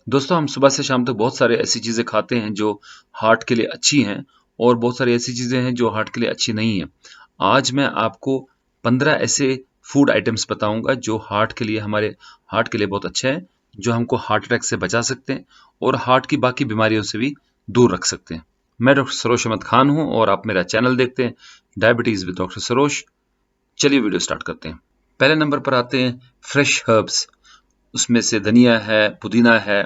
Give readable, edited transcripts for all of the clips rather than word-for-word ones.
दोस्तों हम सुबह से शाम तक बहुत सारे ऐसी चीज़ें खाते हैं जो हार्ट के लिए अच्छी हैं और बहुत सारी ऐसी चीज़ें हैं जो हार्ट के लिए अच्छी नहीं हैं। आज मैं आपको 15 ऐसे फूड आइटम्स बताऊंगा जो हार्ट के लिए हमारे हार्ट के लिए बहुत अच्छे हैं, जो हमको हार्ट अटैक से बचा सकते हैं और हार्ट की बाकी बीमारियों से भी दूर रख सकते हैं। मैं डॉक्टर सरोज अहमद खान हूं और आप मेरा चैनल देखते हैं डायबिटीज़ विद डॉक्टर सरोज। चलिए वीडियो स्टार्ट करते हैं। पहले नंबर पर आते हैं फ्रेश हर्ब्स। उसमें से धनिया है, पुदीना है,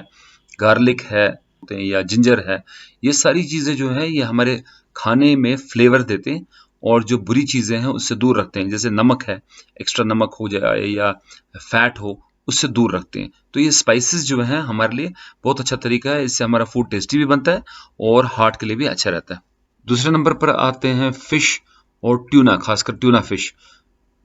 गार्लिक है या जिंजर है। ये सारी चीज़ें जो हैं ये हमारे खाने में फ्लेवर देते हैं और जो बुरी चीज़ें हैं उससे दूर रखते हैं। जैसे नमक है, एक्स्ट्रा नमक हो जाए या फैट हो, उससे दूर रखते हैं। तो ये स्पाइसेस जो हैं हमारे लिए बहुत अच्छा तरीका है। इससे हमारा फूड टेस्टी भी बनता है और हार्ट के लिए भी अच्छा रहता है। दूसरे नंबर पर आते हैं फिश और ट्यूना, खासकर ट्यूना फिश।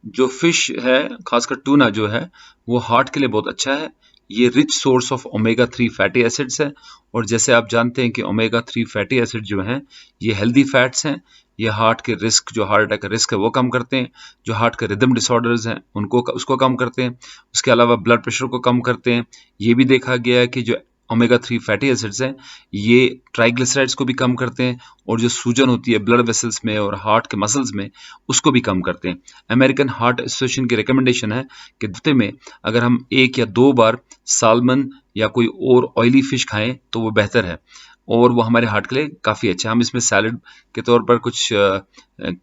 जो फिश है, खासकर टूना जो है, वो हार्ट के लिए बहुत अच्छा है। ये rich source of omega 3 fatty acids है और जैसे आप जानते हैं कि ओमेगा 3 फैटी एसिड जो हैं ये हेल्दी फैट्स हैं। ये हार्ट के रिस्क, जो हार्ट अटैक का रिस्क है वो कम करते हैं। जो हार्ट के रिदम डिसऑर्डर्स हैं उनको उसको कम करते हैं। उसके अलावा ब्लड प्रेशर को कम करते हैं। ये भी देखा गया है कि जो ओमेगा 3 फैटी एसिड्स हैं ये ट्राइग्लिसराइड्स को भी कम करते हैं और जो सूजन होती है ब्लड वेसल्स में और हार्ट के मसल्स में उसको भी कम करते हैं। अमेरिकन हार्ट एसोसिएशन की रिकमेंडेशन है कि हफ्ते में अगर हम 1 या 2 बार साल्मन या कोई और ऑयली फिश खाएं तो वो बेहतर है और वो हमारे हार्ट के लिए काफ़ी अच्छा है। हम इसमें सैलड के तौर पर कुछ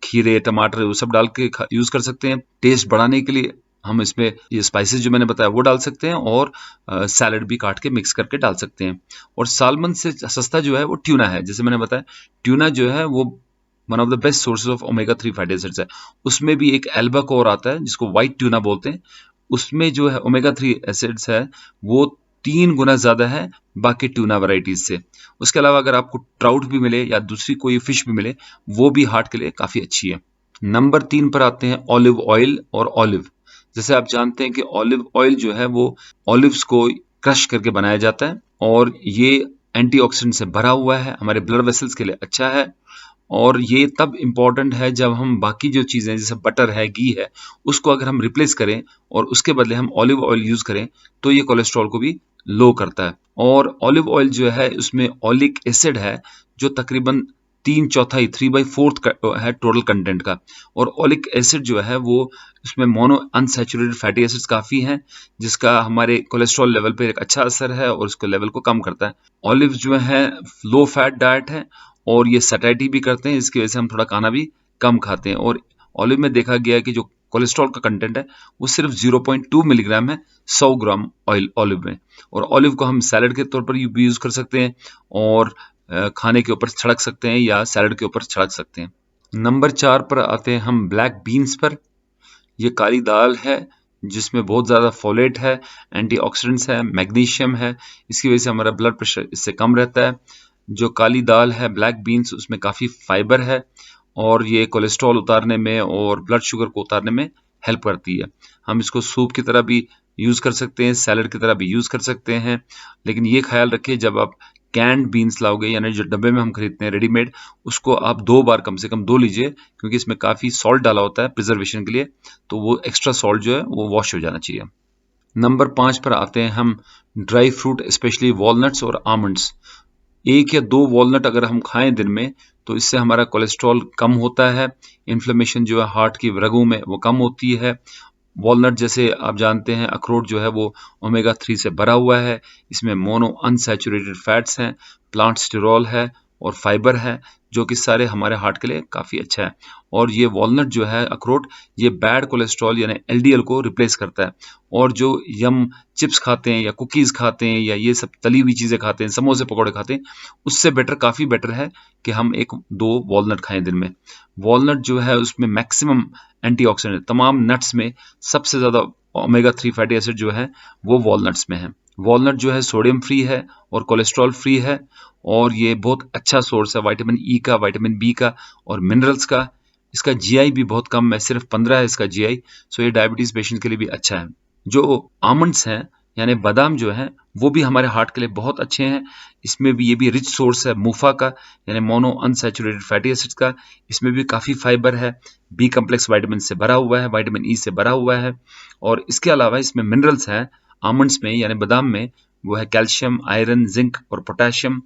खीरे, टमाटर वो सब डाल के यूज़ कर सकते हैं। टेस्ट बढ़ाने के लिए हम इसमें ये स्पाइसेस जो मैंने बताया वो डाल सकते हैं और सैलड भी काट के मिक्स करके डाल सकते हैं। और साल्मन से सस्ता जो है वो ट्यूना है। जैसे मैंने बताया, ट्यूना जो है वो one of the best sources of omega 3 fatty acids है। उसमें भी एक एल्बाकोर आता है जिसको व्हाइट ट्यूना बोलते हैं। उसमें जो है ओमेगा 3 एसिड्स है वो 3 गुना ज़्यादा है बाकी ट्यूना वैराइटीज से। उसके अलावा अगर आपको ट्राउट भी मिले या दूसरी कोई फिश भी मिले, वो भी हार्ट के लिए काफ़ी अच्छी है। नंबर 3 पर आते हैं ऑलिव ऑयल और ऑलिव। जैसे आप जानते हैं कि ऑलिव ऑयल जो है वो ऑलिव्स को क्रश करके बनाया जाता है और ये एंटीऑक्सीडेंट से भरा हुआ है, हमारे ब्लड वेसल्स के लिए अच्छा है। और ये तब इम्पॉर्टेंट है जब हम बाकी जो चीज़ें जैसे बटर है, घी है, उसको अगर हम रिप्लेस करें और उसके बदले हम ऑलिव ऑयल यूज़ करें तो ये कोलेस्ट्रॉल को भी लो करता है। और ऑलिव ऑयल जो है उसमें ऑलिक एसिड है जो तकरीबन 3/4 3/4 है टोटल कंटेंट का। और ऑलिक एसिड जो है वो उसमें मोनो अनसैचुरेटेड फैटी एसिड्स काफ़ी हैं जिसका हमारे कोलेस्ट्रॉल लेवल पे एक अच्छा असर है और उसके लेवल को कम करता है। ऑलिव जो है लो फैट डाइट है और ये सैटिस्फाई भी करते हैं, इसकी वजह से हम थोड़ा खाना भी कम खाते हैं। और ऑलिव में देखा गया है कि जो कोलेस्ट्रॉल का कंटेंट है वो सिर्फ 0.2 मिलीग्राम है 100 ग्राम ऑयल ऑलिव में। और ऑलिव को हम सैलड के तौर पर भी यूज़ कर सकते हैं और खाने के ऊपर छिड़क सकते हैं या सैलड के ऊपर छिड़क सकते हैं। नंबर 4 पर आते हैं हम ब्लैक बीन्स पर। ये काली दाल है जिसमें बहुत ज़्यादा फोलेट है, एंटीऑक्सीडेंट्स है, मैग्नीशियम है। इसकी वजह से हमारा ब्लड प्रेशर इससे कम रहता है। जो काली दाल है, ब्लैक बीन्स, उसमें काफ़ी फाइबर है और ये कोलेस्ट्रॉल उतारने में और ब्लड शुगर को उतारने में हेल्प करती है। हम इसको सूप की तरह भी यूज़ कर सकते हैं, सैलड की तरह भी यूज़ कर सकते हैं। लेकिन ये ख्याल रखिए जब आप कैंड बीन्स लाओगे यानी जो डब्बे में हम खरीदते हैं रेडीमेड, उसको आप 2 बार कम से कम धो लीजिए क्योंकि इसमें काफ़ी सॉल्ट डाला होता है प्रिजर्वेशन के लिए, तो वो एक्स्ट्रा सॉल्ट जो है वो वॉश हो जाना चाहिए। नंबर 5 पर आते हैं हम ड्राई फ्रूट, स्पेशली वॉलनट्स और आमंड्स। 1 या 2 वॉलनट अगर हम खाएं दिन में तो इससे हमारा कोलेस्ट्रॉल कम होता है। इन्फ्लेमेशन जो है हार्ट की रगों में वो कम होती है। वॉलनट जैसे आप जानते हैं अखरोट जो है वो ओमेगा 3 से भरा हुआ है। इसमें मोनो अनसैचुरेटेड फैट्स हैं, प्लांट स्टिरॉल है और फाइबर है जो कि सारे हमारे हार्ट के लिए काफ़ी अच्छा है। और ये वॉलनट जो है अखरोट, ये बैड कोलेस्ट्रॉल यानी एलडीएल को रिप्लेस करता है। और जो यम चिप्स खाते हैं या कुकीज़ खाते हैं या ये सब तली हुई चीज़ें खाते हैं, समोसे पकौड़े खाते हैं, उससे बेटर, काफ़ी बेटर है कि हम 1-2 वॉलनट खाएं दिन में। वॉलनट जो है उसमें मैक्सिमम एंटीऑक्सीडेंट, तमाम नट्स में सबसे ज़्यादा ओमेगा 3 फैटी एसिड जो है वो वॉलनट्स में है। वॉलनट जो है सोडियम फ्री है और कोलेस्ट्रॉल फ्री है और ये बहुत अच्छा सोर्स है विटामिन ई का, विटामिन बी का और मिनरल्स का। इसका जीआई भी बहुत कम है, सिर्फ 15 है इसका जीआई। सो ये डायबिटीज़ पेशेंट के लिए भी अच्छा है। जो आमंड्स हैं यानी बादाम जो है वो भी हमारे हार्ट के लिए बहुत अच्छे हैं। इसमें भी ये भी रिच सोर्स है मूफा का यानी मोनो अनसैचुरेटेड फैटी एसिड्स का। इसमें भी काफ़ी फाइबर है, बी कम्प्लेक्स विटामिन से भरा हुआ है, विटामिन ई से भरा हुआ है और इसके अलावा इसमें मिनरल्स हैं आमंड्स में यानी बादाम में, वो है कैल्शियम, आयरन, जिंक और पोटेशियम,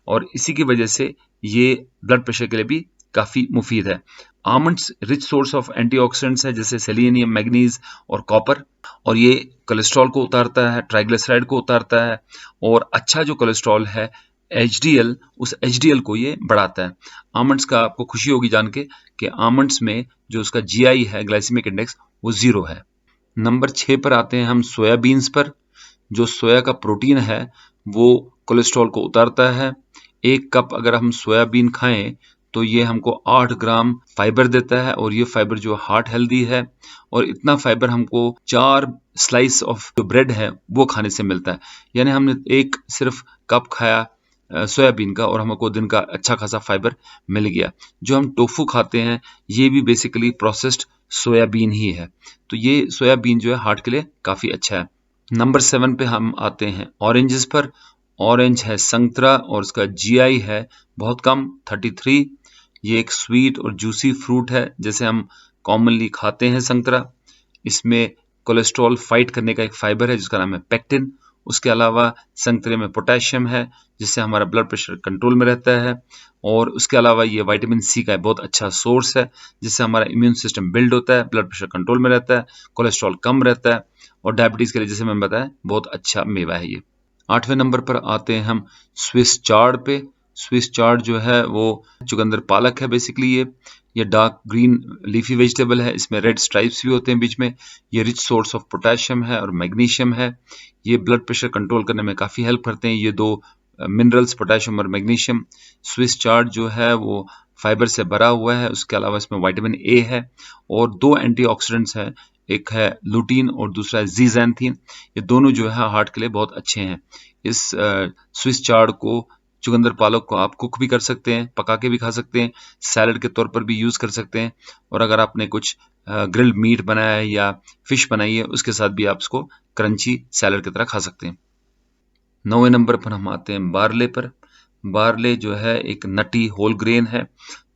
और इसी की वजह से ये ब्लड प्रेशर के लिए भी काफ़ी मुफीद है। Almonds rich source of antioxidants है, जैसे सेलेनियम, मैग्नीज और कॉपर, और ये कोलेस्ट्रॉल को उतारता है, ट्राइग्लिसराइड को उतारता है, और अच्छा जो कोलेस्ट्रॉल है एचडीएल, उस एचडीएल को ये बढ़ाता है। आमंड्स का आपको खुशी होगी जान के कि आमंड्स में जो उसका जीआई है, ग्लाइसेमिक इंडेक्स, वो 0 है। नंबर 6 पर आते हैं हम सोयाबीन्स पर। जो सोया का प्रोटीन है वो कोलेस्ट्रॉल को उतारता है। 1 कप अगर हम सोयाबीन खाएं तो ये हमको 8 ग्राम फाइबर देता है, और ये फाइबर जो हार्ट हेल्दी है, और इतना फाइबर हमको 4 स्लाइस ऑफ जो ब्रेड है वो खाने से मिलता है। यानी हमने एक सिर्फ कप खाया सोयाबीन का और हमको दिन का अच्छा खासा फाइबर मिल गया। जो हम टोफू खाते हैं ये भी बेसिकली प्रोसेस्ड सोयाबीन ही है, तो ये सोयाबीन जो है हार्ट के लिए काफ़ी अच्छा है। नंबर 7 पे हम आते हैं ऑरेंजेस पर। ऑरेंज है संतरा, और उसका जीआई है बहुत कम, 33। ये एक स्वीट और जूसी फ्रूट है, जैसे हम कॉमनली खाते हैं संतरा। इसमें कोलेस्ट्रॉल फाइट करने का एक फाइबर है जिसका नाम है पेक्टिन। उसके अलावा संतरे में पोटेशियम है, जिससे हमारा ब्लड प्रेशर कंट्रोल में रहता है, और उसके अलावा ये विटामिन सी का बहुत अच्छा सोर्स है, जिससे हमारा इम्यून सिस्टम बिल्ड होता है, ब्लड प्रेशर कंट्रोल में रहता है, कोलेस्ट्रॉल कम रहता है, और डायबिटीज़ के लिए, जैसे मैंने बताया, बहुत अच्छा मेवा है ये। 8वें नंबर पर आते हैं हम स्विस चार्ड पे। स्विस चार्ड जो है वो चुकंदर पालक है बेसिकली। ये डार्क ग्रीन लीफी वेजिटेबल है, इसमें रेड स्ट्राइप्स भी होते हैं बीच में। ये रिच सोर्स ऑफ पोटेशियम है और मैग्नीशियम है। ये ब्लड प्रेशर कंट्रोल करने में काफ़ी हेल्प करते हैं, ये दो मिनरल्स, पोटेशियम और मैग्नीशियम। स्विस चार्ड जो है वो फाइबर से भरा हुआ है, उसके अलावा इसमें विटामिन ए है, और 2 एंटीऑक्सीडेंट्स हैं, एक है लुटीन और दूसरा है जीजैंथीन। ये दोनों जो है हार्ट के लिए बहुत अच्छे हैं। इस स्विस चार्ड को, चुकंदर पालक को आप कुक भी कर सकते हैं, पका के भी खा सकते हैं, सैलड के तौर पर भी यूज़ कर सकते हैं, और अगर आपने कुछ ग्रिल्ड मीट बनाया है या फिश बनाई है उसके साथ भी आप इसको क्रंची सैलड की तरह खा सकते हैं। 9वें नंबर पर हम आते हैं बारले पर। बारले जो है एक नटी होल ग्रेन है,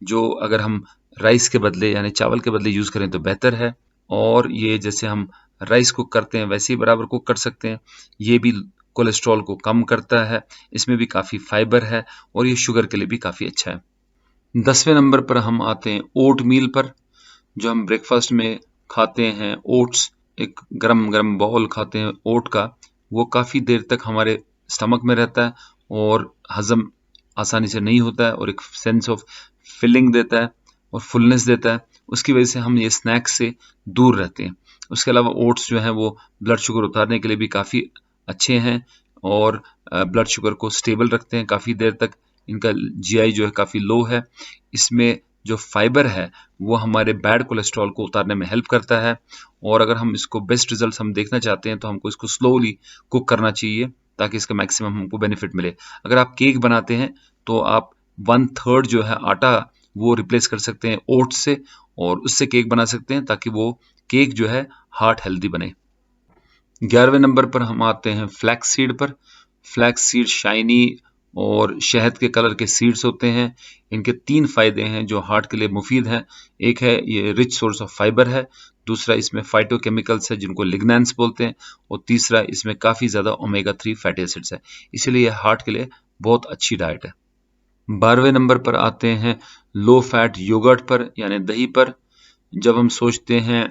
जो अगर हम राइस के बदले यानी चावल के बदले यूज़ करें तो बेहतर है, और ये जैसे हम राइस कुक करते हैं वैसे ही बराबर कुक कर सकते हैं। ये भी कोलेस्ट्रॉल को कम करता है, इसमें भी काफ़ी फाइबर है, और ये शुगर के लिए भी काफ़ी अच्छा है। 10वें नंबर पर हम आते हैं ओट मील पर। जो हम ब्रेकफास्ट में खाते हैं ओट्स, एक गरम गरम बाउल खाते हैं ओट का, वो काफ़ी देर तक हमारे स्टमक में रहता है और हज़म आसानी से नहीं होता है, और एक सेंस ऑफ फिलिंग देता है और फुलनेस देता है। उसकी वजह से हम ये स्नैक्स से दूर रहते हैं। उसके अलावा ओट्स जो हैं वो ब्लड शुगर उतारने के लिए भी काफ़ी अच्छे हैं, और ब्लड शुगर को स्टेबल रखते हैं काफ़ी देर तक। इनका जीआई जो है काफ़ी लो है। इसमें जो फाइबर है वो हमारे बैड कोलेस्ट्रॉल को उतारने में हेल्प करता है, और अगर हम इसको बेस्ट रिजल्ट हम देखना चाहते हैं तो हमको इसको स्लोली कुक करना चाहिए ताकि इसका मैक्सिमम हमको बेनिफिट मिले। अगर आप केक बनाते हैं तो आप 1/3 जो है आटा वो रिप्लेस कर सकते हैं ओट्स से, और उससे केक बना सकते हैं ताकि वो केक जो है हार्ट हेल्दी बने। 11वें नंबर पर हम आते हैं फ्लैक्स सीड पर। फ्लैक्स सीड शाइनी और शहद के कलर के सीड्स होते हैं। इनके 3 फायदे हैं जो हार्ट के लिए मुफीद हैं। एक है ये रिच सोर्स ऑफ फाइबर है, दूसरा इसमें फाइटोकेमिकल्स है जिनको लिग्नैंस बोलते हैं, और तीसरा इसमें काफ़ी ज़्यादा ओमेगा 3 फैटी एसिड्स है, इसीलिए ये हार्ट के लिए बहुत अच्छी डाइट है। 12वें नंबर पर आते हैं लो फैट योगर्ट पर यानी दही पर। जब हम सोचते हैं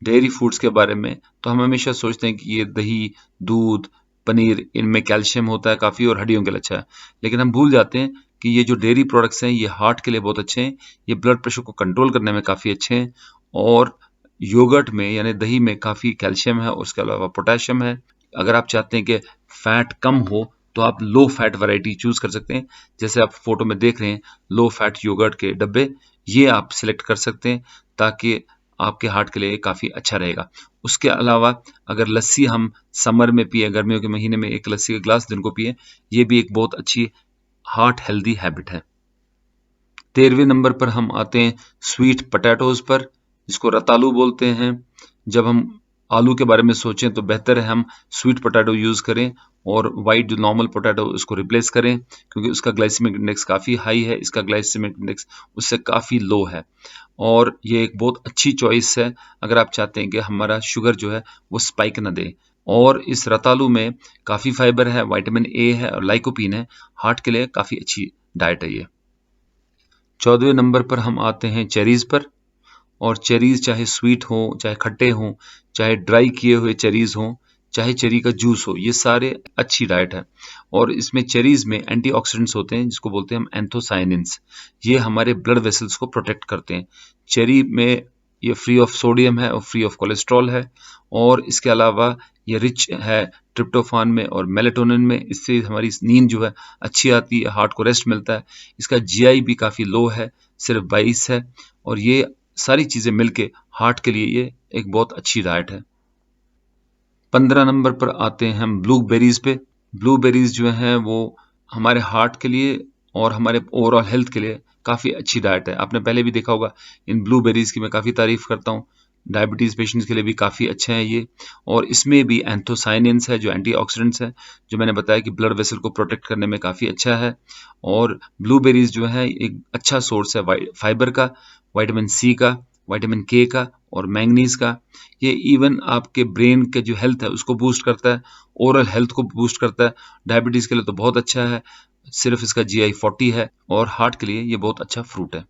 डेयरी फूड्स के बारे में तो हम हमेशा सोचते हैं कि ये दही, दूध, पनीर, इनमें कैल्शियम होता है काफ़ी और हड्डियों के लिए अच्छा है, लेकिन हम भूल जाते हैं कि ये जो डेयरी प्रोडक्ट्स हैं ये हार्ट के लिए बहुत अच्छे हैं, ये ब्लड प्रेशर को कंट्रोल करने में काफ़ी अच्छे हैं, और योगर्ट में यानी दही में काफ़ी कैल्शियम है और उसके अलावा पोटेशियम है। अगर आप चाहते हैं कि फैट कम हो तो आप लो फैट वैरायटी चूज़ कर सकते हैं, जैसे आप फोटो में देख रहे हैं लो फैट योगर्ट के डब्बे, ये आप सिलेक्ट कर सकते हैं ताकि आपके हार्ट के लिए काफ़ी अच्छा रहेगा। उसके अलावा अगर लस्सी हम समर में पिए, गर्मियों के महीने में एक लस्सी का ग्लास दिन को पिए, ये भी एक बहुत अच्छी हार्ट हेल्दी हैबिट है। 13वें नंबर पर हम आते हैं स्वीट पोटैटोज पर, जिसको रतालू बोलते हैं। जब हम आलू के बारे में सोचें तो बेहतर है हम स्वीट पोटैटो यूज़ करें, और वाइट जो नॉर्मल पोटैटो उसको रिप्लेस करें, क्योंकि उसका ग्लाइसेमिक इंडेक्स काफ़ी हाई है, इसका ग्लाइसेमिक इंडेक्स उससे काफ़ी लो है, और ये एक बहुत अच्छी चॉइस है अगर आप चाहते हैं कि हमारा शुगर जो है वो स्पाइक ना दे। और इस रतालू में काफ़ी फाइबर है, विटामिन ए है और लाइकोपीन है। हार्ट के लिए काफ़ी अच्छी डाइट है ये। 14वें नंबर पर हम आते हैं चेरीज़ पर। और चेरीज़ चाहे स्वीट हो, चाहे खट्टे हों, चाहे ड्राई किए हुए चेरीज़ हों, चाहे चेरी का जूस हो, ये सारे अच्छी डाइट है। और इसमें चेरीज़ में एंटीऑक्सीडेंट्स होते हैं जिसको बोलते हैं हम एंथोसायनिन्स। ये हमारे ब्लड वेसल्स को प्रोटेक्ट करते हैं। चेरी में ये फ्री ऑफ सोडियम है और फ्री ऑफ कोलेस्ट्रॉल है। और इसके अलावा ये रिच है ट्रिप्टोफान में और मेलेटोनिन में। इससे हमारी नींद जो है अच्छी आती है, हार्ट को रेस्ट मिलता है। इसका जीआई भी काफ़ी लो है, सिर्फ 22 है। और ये सारी चीज़ें मिलके हार्ट के लिए ये एक बहुत अच्छी डाइट है। 15 नंबर पर आते हैं हम ब्लूबेरीज पे। ब्लूबेरीज जो हैं वो हमारे हार्ट के लिए और हमारे ओवरऑल हेल्थ के लिए काफ़ी अच्छी डाइट है। आपने पहले भी देखा होगा, इन ब्लूबेरीज की मैं काफ़ी तारीफ करता हूँ। डायबिटीज़ पेशेंट्स के लिए भी काफ़ी अच्छे हैं ये। और इसमें भी एंथोसाइनिन्स है जो एंटीऑक्सीडेंट्स है, जो मैंने बताया कि ब्लड वेसल को प्रोटेक्ट करने में काफ़ी अच्छा है। और ब्लूबेरीज जो है एक अच्छा सोर्स है फाइबर का, विटामिन सी का, विटामिन के का और मैंगनीज का। ये इवन आपके ब्रेन के जो हेल्थ है उसको बूस्ट करता है, ओरल हेल्थ को बूस्ट करता है। डायबिटीज़ के लिए तो बहुत अच्छा है। सिर्फ इसका जीआई 40 है और हार्ट के लिए ये बहुत अच्छा फ्रूट है।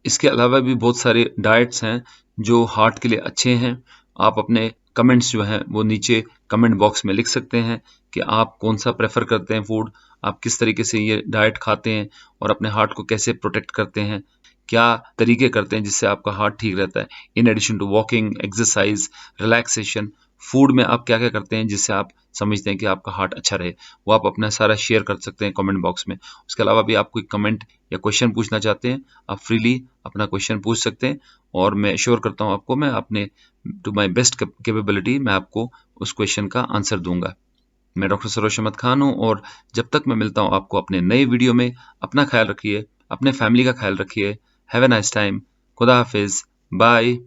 इसके अलावा भी बहुत सारे डाइट्स हैं जो हार्ट के लिए अच्छे हैं। आप अपने कमेंट्स जो हैं वो नीचे कमेंट बॉक्स में लिख सकते हैं कि आप कौन सा प्रेफर करते हैं फूड, आप किस तरीके से ये डाइट खाते हैं और अपने हार्ट को कैसे प्रोटेक्ट करते हैं, क्या तरीके करते हैं जिससे आपका हार्ट ठीक रहता है। In addition to walking, exercise, relaxation, food में आप क्या क्या करते हैं जिससे आप समझते हैं कि आपका हार्ट अच्छा रहे, वो आप अपना सारा शेयर कर सकते हैं कमेंट बॉक्स में। उसके अलावा भी आप कोई कमेंट या क्वेश्चन पूछना चाहते हैं, आप फ्रीली अपना क्वेश्चन पूछ सकते हैं और मैं श्योर करता हूँ आपको, मैं अपने टू माई बेस्ट कैपेबिलिटी मैं आपको उस क्वेश्चन का आंसर दूंगा। मैं डॉक्टर सरोज अहमद खान हूँ और जब तक मैं मिलता हूँ आपको अपने नए वीडियो में, अपना ख्याल रखिए, अपने फैमिली का ख्याल रखिए। Have a nice time. खुदा हाफिज। बाय।